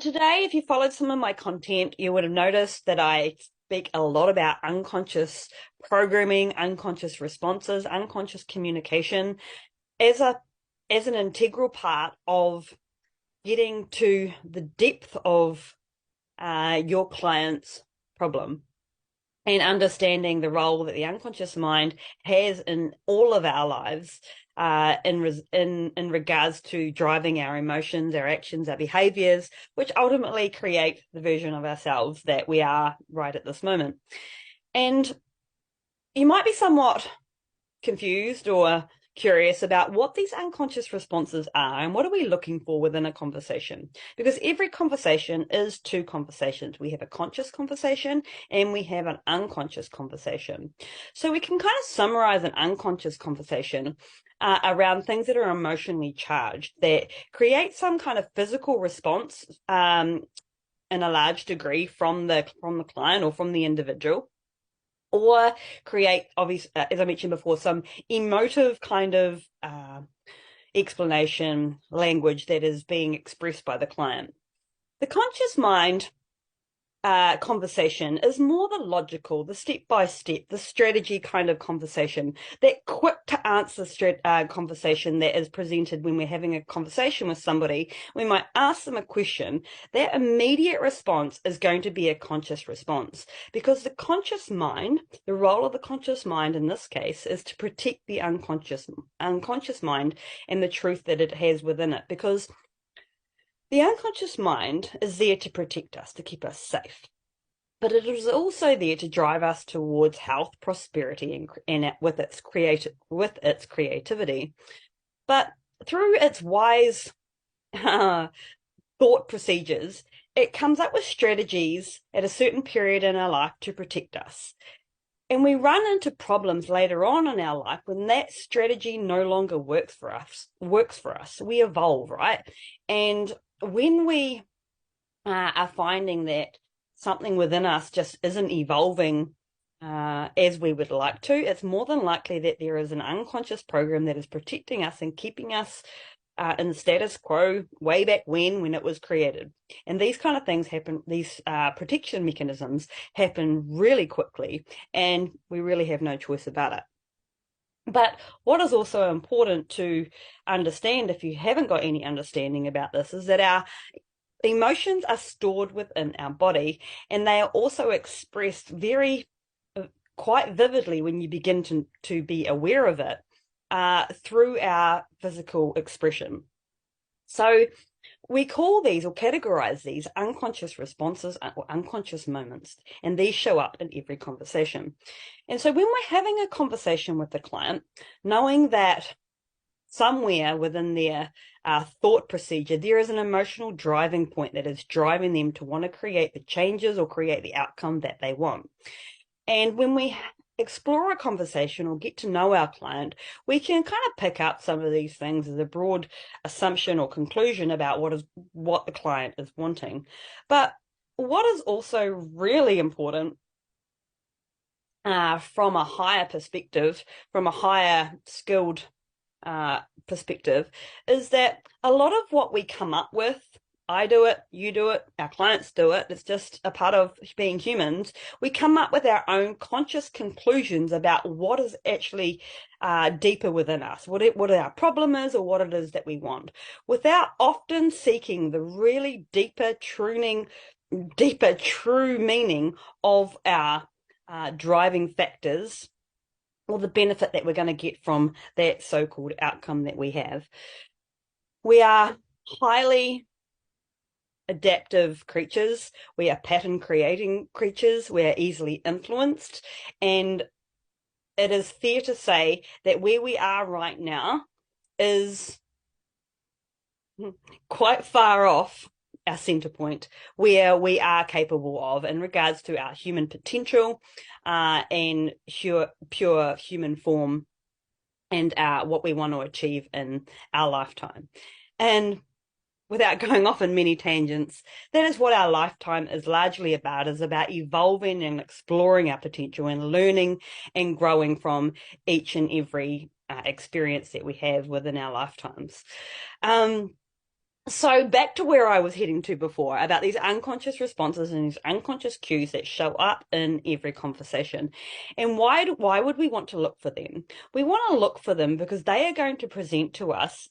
Today, if you followed some of my content, you would have noticed that I speak a lot about unconscious programming, unconscious responses, unconscious communication as an integral part of getting to the depth of your client's problem and understanding the role that the unconscious mind has in all of our lives, in regards to driving our emotions, our actions, our behaviors, which ultimately create the version of ourselves that we are right at this moment. And you might be somewhat confused or curious about what these unconscious responses are and what are we looking for within a conversation, because every conversation is two conversations. We have a conscious conversation and we have an unconscious conversation. So we can kind of summarize an unconscious conversation around things that are emotionally charged, that create some kind of physical response in a large degree from the client or from the individual, or create, obviously, as I mentioned before, some emotive kind of explanation language that is being expressed by the client. The conscious mind conversation is more the logical, the step-by-step, the strategy kind of conversation, that quick to answer conversation that is presented when we're having a conversation with somebody. We might ask them a question. That immediate response is going to be a conscious response, because the conscious mind, the role of the conscious mind in this case, is to protect the unconscious mind and the truth that it has within it, because the unconscious mind is there to protect us, to keep us safe, but it is also there to drive us towards health, prosperity, and with its creativity. But through its wise thought procedures, it comes up with strategies at a certain period in our life to protect us. And we run into problems later on in our life when that strategy no longer works for us. We evolve, right? And when we are finding that something within us just isn't evolving as we would like to, it's more than likely that there is an unconscious program that is protecting us and keeping us in the status quo way back when it was created. And these kind of things happen, these protection mechanisms happen really quickly, and we really have no choice about it. But what is also important to understand, if you haven't got any understanding about this, is that our emotions are stored within our body, and they are also expressed very quite vividly when you begin to be aware of it through our physical expression. So we call these, or categorize these, unconscious responses or unconscious moments, and these show up in every conversation. And so when we're having a conversation with the client, knowing that somewhere within their thought procedure, there is an emotional driving point that is driving them to want to create the changes or create the outcome that they want. And when we explore a conversation or get to know our client, we can kind of pick up some of these things as a broad assumption or conclusion about what the client is wanting. But what is also really important from a higher perspective, from a higher skilled perspective, is that a lot of what we come up with, I do it, you do it, our clients do it, it's just a part of being humans. We come up with our own conscious conclusions about what is actually deeper within us, what our problem is, or what it is that we want, without often seeking the really deeper, true meaning of our driving factors, or the benefit that we're going to get from that so-called outcome that we have. We are highly adaptive creatures. We are pattern creating creatures. We are easily influenced. And it is fair to say that where we are right now is quite far off our center point, where we are capable of in regards to our human potential and pure human form, and what we want to achieve in our lifetime. And without going off in many tangents, that is what our lifetime is largely about, is about evolving and exploring our potential and learning and growing from each and every experience that we have within our lifetimes. So back to where I was heading to before about these unconscious responses and these unconscious cues that show up in every conversation. And why would we want to look for them? We want to look for them because they are going to present to us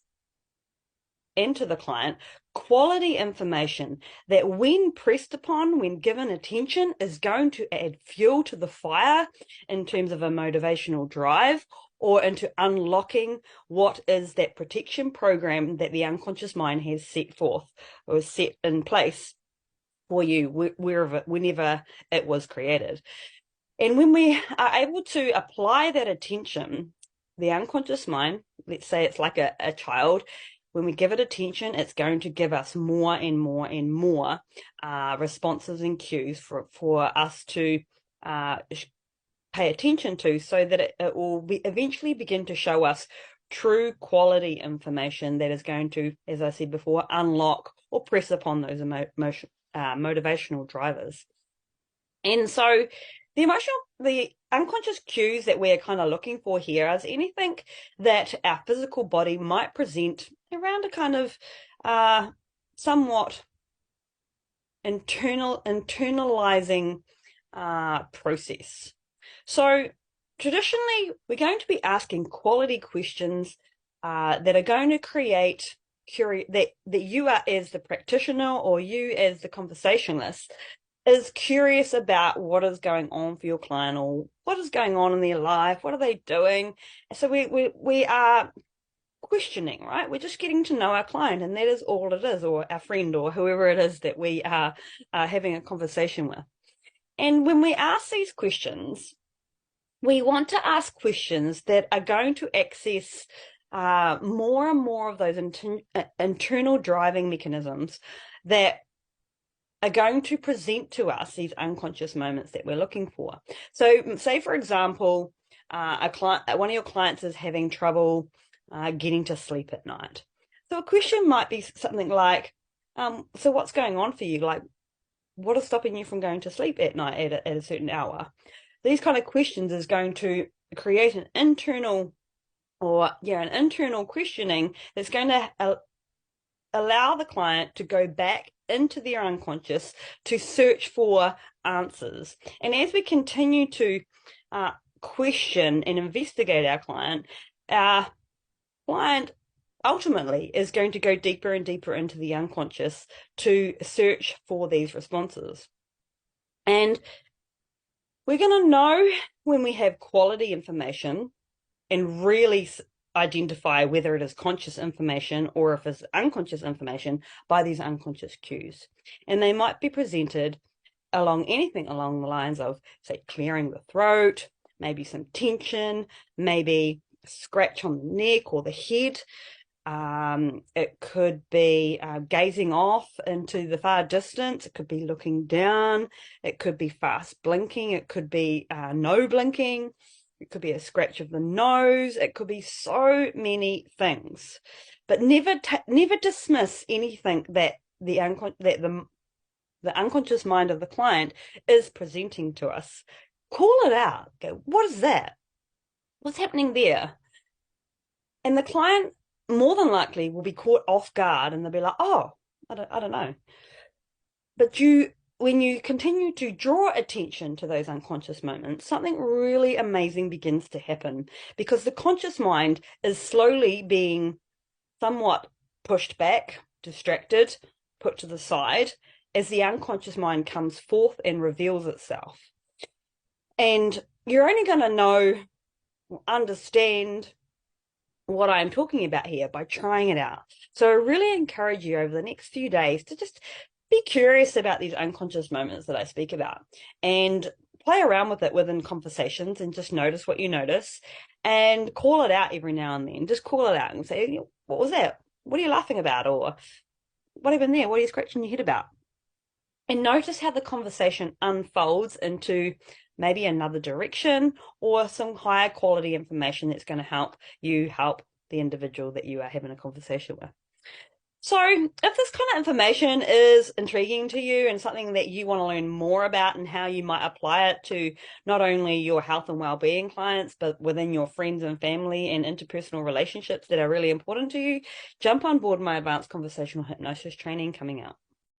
and to the client quality information that when pressed upon, when given attention, is going to add fuel to the fire in terms of a motivational drive or into unlocking what is that protection program that the unconscious mind has set forth or set in place for you whenever it was created. And when we are able to apply that attention, the unconscious mind, let's say it's like a child, when we give it attention, it's going to give us more and more and more responses and cues for us to pay attention to, so that it will eventually begin to show us true quality information that is going to, as I said before, unlock or press upon those motivational drivers. And so the unconscious cues that we're kind of looking for here is anything that our physical body might present around a kind of somewhat internalizing process. So traditionally, we're going to be asking quality questions that are going to create that you are, as the practitioner or you as the conversationalist, is curious about what is going on for your client or what is going on in their life, what are they doing. So we are questioning, right? We're just getting to know our client, and that is all it is, or our friend or whoever it is that we are having a conversation with. And when we ask these questions, we want to ask questions that are going to access more and more of those internal driving mechanisms that are going to present to us these unconscious moments that we're looking for. So say, for example, one of your clients is having trouble getting to sleep at night. So a question might be something like, so what's going on for you? Like, what is stopping you from going to sleep at night at a certain hour? These kind of questions is going to create an internal questioning that's going to allow the client to go back into their unconscious to search for answers. And as we continue to question and investigate our client ultimately is going to go deeper and deeper into the unconscious to search for these responses. And we're going to know when we have quality information and really identify whether it is conscious information or if it's unconscious information by these unconscious cues. And they might be presented anything along the lines of, say, clearing the throat, maybe some tension, maybe a scratch on the neck or the head. It could be gazing off into the far distance. It could be looking down. It could be fast blinking. It could be no blinking. It could be a scratch of the nose. It could be so many things. But never dismiss anything that the unconscious mind of the client is presenting to us. Call it out. Go, what is that? What's happening there? And the client more than likely will be caught off guard, and they'll be like, oh, I don't know. But when you continue to draw attention to those unconscious moments, something really amazing begins to happen, because the conscious mind is slowly being somewhat pushed back, distracted, put to the side, as the unconscious mind comes forth and reveals itself. And you're only going to know, understand what I'm talking about here by trying it out. So I really encourage you over the next few days to just be curious about these unconscious moments that I speak about and play around with it within conversations and just notice what you notice and call it out every now and then. Just call it out and say, what was that? What are you laughing about? Or what happened there? What are you scratching your head about? And notice how the conversation unfolds into maybe another direction or some higher quality information that's going to help you help the individual that you are having a conversation with. So, if this kind of information is intriguing to you and something that you want to learn more about and how you might apply it to not only your health and well-being clients, but within your friends and family and interpersonal relationships that are really important to you, jump on board my advanced conversational hypnosis training coming out.